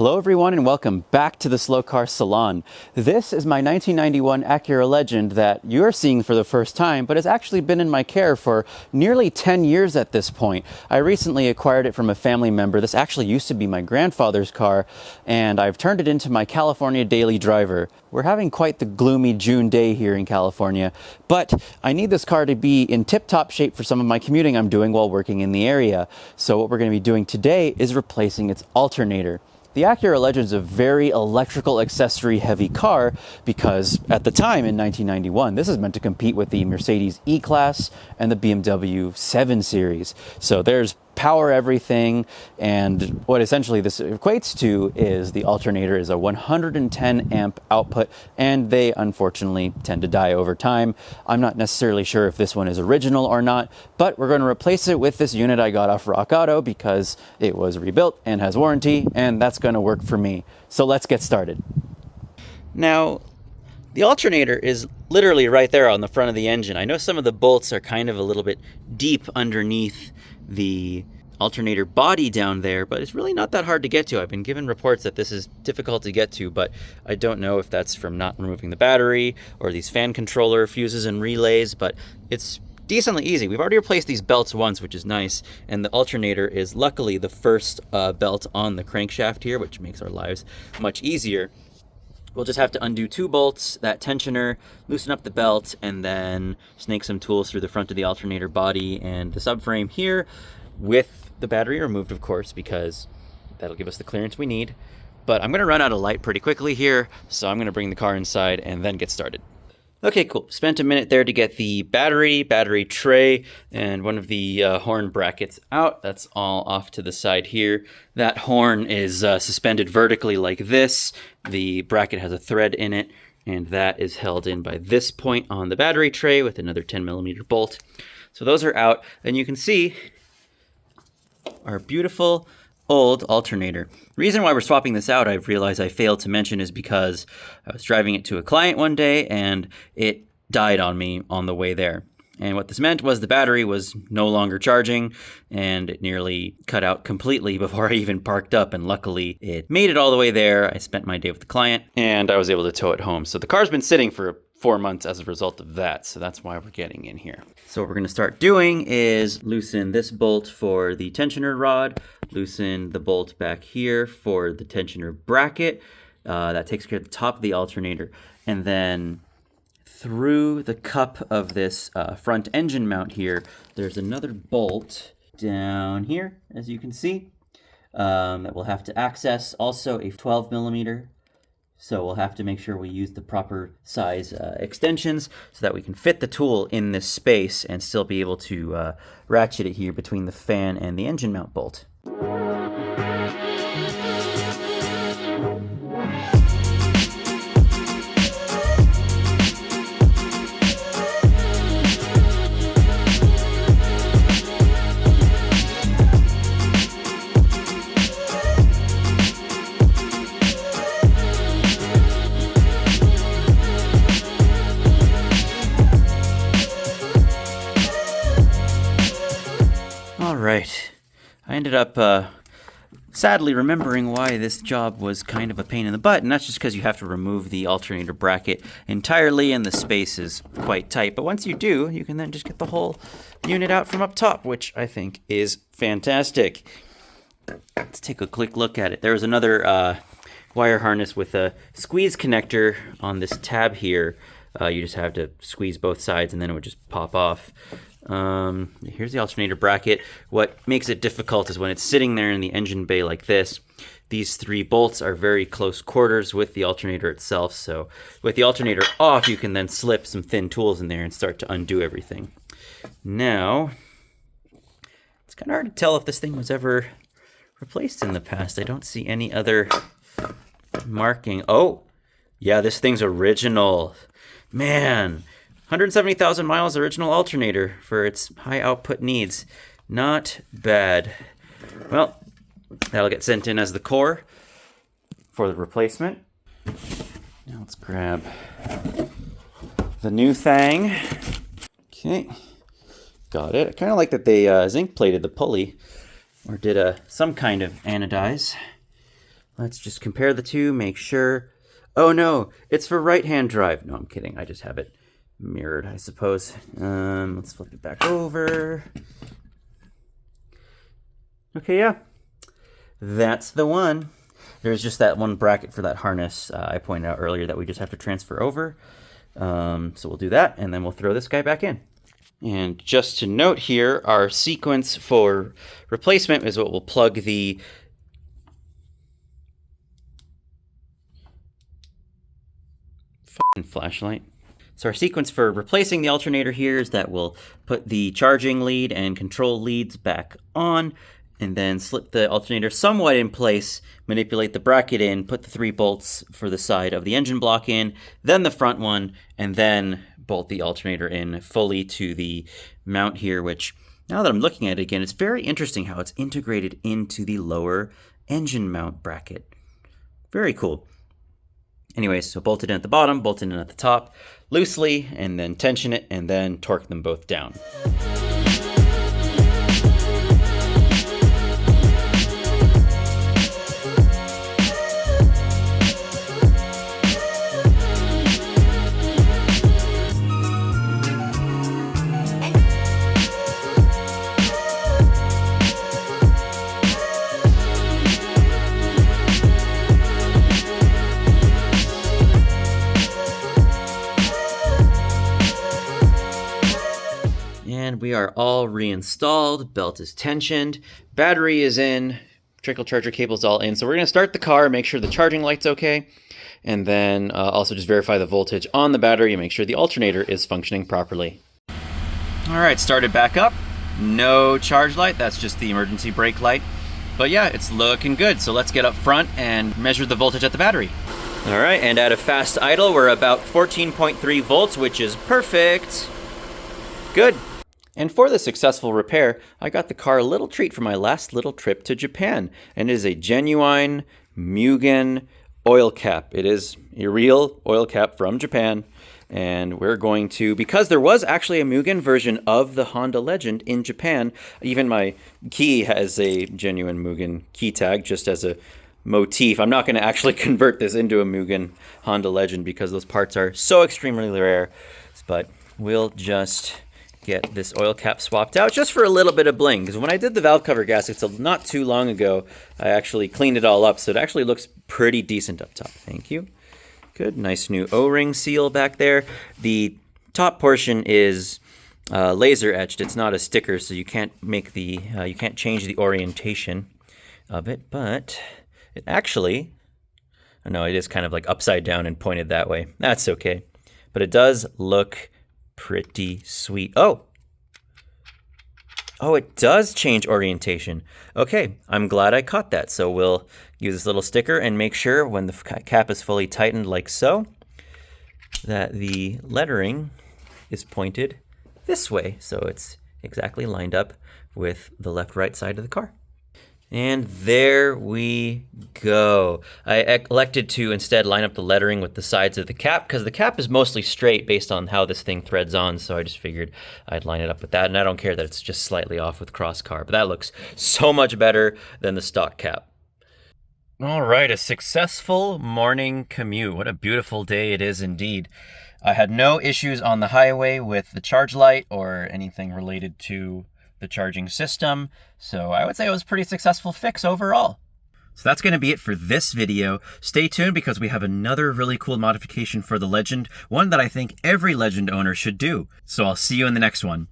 Hello everyone and welcome back to the Slow Car Salon. This is my 1991 Acura Legend that you're seeing for the first time, but has actually been in my care for nearly 10 years at this point. I recently acquired it from a family member. This actually used to be my grandfather's car, and I've turned it into my California daily driver. We're having quite the gloomy June day here in California, but I need this car to be in tip-top shape for some of my commuting I'm doing while working in the area. So what we're going to be doing today is replacing its alternator. The Acura Legend is a very electrical accessory heavy car because at the time in 1991, this is meant to compete with the Mercedes E-Class and the BMW 7 Series. So there's power everything, and what essentially this equates to is the alternator is a 110 amp output, and they unfortunately tend to die over time. I'm not necessarily sure if this one is original or not, but we're going to replace it with this unit I got off Rock Auto because it was rebuilt and has warranty, and that's going to work for me. So let's get started. Now, the alternator is literally right there on the front of the engine. I know some of the bolts are kind of a little bit deep underneath the alternator body down there, but it's really not that hard to get to. I've been given reports that this is difficult to get to, but I don't know if that's from not removing the battery or these fan controller fuses and relays, but it's decently easy. We've already replaced these belts once, which is nice, and the alternator is luckily the first belt on the crankshaft here, which makes our lives much easier. We'll just have to undo 2 bolts, that tensioner, loosen up the belt, and then snake some tools through the front of the alternator body and the subframe here with the battery removed, of course, because that'll give us the clearance we need. But I'm going to run out of light pretty quickly here, so I'm going to bring the car inside and then get started. Okay, cool. Spent a minute there to get the battery tray, and one of the horn brackets out. That's all off to the side here. That horn is suspended vertically like this. The bracket has a thread in it, and that is held in by this point on the battery tray with another 10mm bolt. So those are out, and you can see our beautiful old alternator. The reason why we're swapping this out, I've realized I failed to mention, is because I was driving it to a client one day and it died on me on the way there. And what this meant was the battery was no longer charging, and it nearly cut out completely before I even parked up, and luckily it made it all the way there. I spent my day with the client and I was able to tow it home. So the car's been sitting for 4 months as a result of that, so that's why we're getting in here. So what we're going to start doing is loosen this bolt for the tensioner rod, loosen the bolt back here for the tensioner bracket. That takes care of the top of the alternator, and then through the cup of this front engine mount here, there's another bolt down here, as you can see, that we'll have to access. Also a 12mm. So we'll have to make sure we use the proper size extensions so that we can fit the tool in this space and still be able to ratchet it here between the fan and the engine mount bolt. Right. I ended up sadly remembering why this job was kind of a pain in the butt, and that's just because you have to remove the alternator bracket entirely and the space is quite tight. But once you do, you can then just get the whole unit out from up top, which I think is fantastic. Let's take a quick look at it. There's another wire harness with a squeeze connector on this tab here. You just have to squeeze both sides and then it would just pop off. Here's the alternator bracket. What makes it difficult is when it's sitting there in the engine bay like this. These 3 bolts are very close quarters with the alternator itself, so with the alternator off, you can then slip some thin tools in there and start to undo everything. Now, it's kind of hard to tell if this thing was ever replaced in the past. I don't see any other marking. Oh, yeah, this thing's original. Man, 170,000 miles original alternator for its high output needs. Not bad. Well, that'll get sent in as the core for the replacement. Now let's grab the new thing. Okay, got it. I kind of like that they zinc plated the pulley, or did some kind of anodize, Let's just compare the two, make sure. Oh no, it's for right-hand drive. No, I'm kidding. I just have it mirrored, I suppose. Let's flip it back over. Okay, yeah. That's the one. There's just that one bracket for that harness I pointed out earlier that we just have to transfer over. So we'll do that, and then we'll throw this guy back in. And just to note here, our sequence for replacement is what we'll plug the flashlight. So our sequence for replacing the alternator here is that we'll put the charging lead and control leads back on, and then slip the alternator somewhat in place, manipulate the bracket in, put the 3 bolts for the side of the engine block in, then the front one, and then bolt the alternator in fully to the mount here, which now that I'm looking at it again, it's very interesting how it's integrated into the lower engine mount bracket. Very cool. Anyways, so bolt it in at the bottom, bolt it in at the top loosely, and then tension it, and then torque them both down. And we are all reinstalled, belt is tensioned, battery is in, trickle charger cable's all in. So we're gonna start the car, make sure the charging light's okay, and then also just verify the voltage on the battery and make sure the alternator is functioning properly. All right, started back up. No charge light, that's just the emergency brake light. But yeah, it's looking good. So let's get up front and measure the voltage at the battery. All right, and at a fast idle, we're about 14.3 volts, which is perfect. Good. And for the successful repair, I got the car a little treat for my last little trip to Japan. And it is a genuine Mugen oil cap. It is a real oil cap from Japan. And we're going to, because there was actually a Mugen version of the Honda Legend in Japan, even my key has a genuine Mugen key tag just as a motif. I'm not going to actually convert this into a Mugen Honda Legend because those parts are so extremely rare. But we'll just get this oil cap swapped out just for a little bit of bling, because when I did the valve cover gaskets not too long ago, I actually cleaned it all up, so it actually looks pretty decent up top. Thank you. Good, nice new O-ring seal back there. The top portion is laser etched. It's not a sticker, so you can't make the you can't change the orientation of it, but it actually, no, it is kind of like upside down and pointed that way. That's okay, but it does look pretty sweet. Oh, it does change orientation. Okay, I'm glad I caught that. So we'll use this little sticker and make sure when the cap is fully tightened like so, that the lettering is pointed this way. So it's exactly lined up with the left-right side of the car. And there we go. I elected to instead line up the lettering with the sides of the cap because the cap is mostly straight based on how this thing threads on. So I just figured I'd line it up with that. And I don't care that it's just slightly off with crosscar, but that looks so much better than the stock cap. All right, a successful morning commute. What a beautiful day it is indeed. I had no issues on the highway with the charge light or anything related to the charging system, so I would say it was a pretty successful fix overall. So that's going to be it for this video. Stay tuned because we have another really cool modification for the Legend, one that I think every Legend owner should do. So I'll see you in the next one.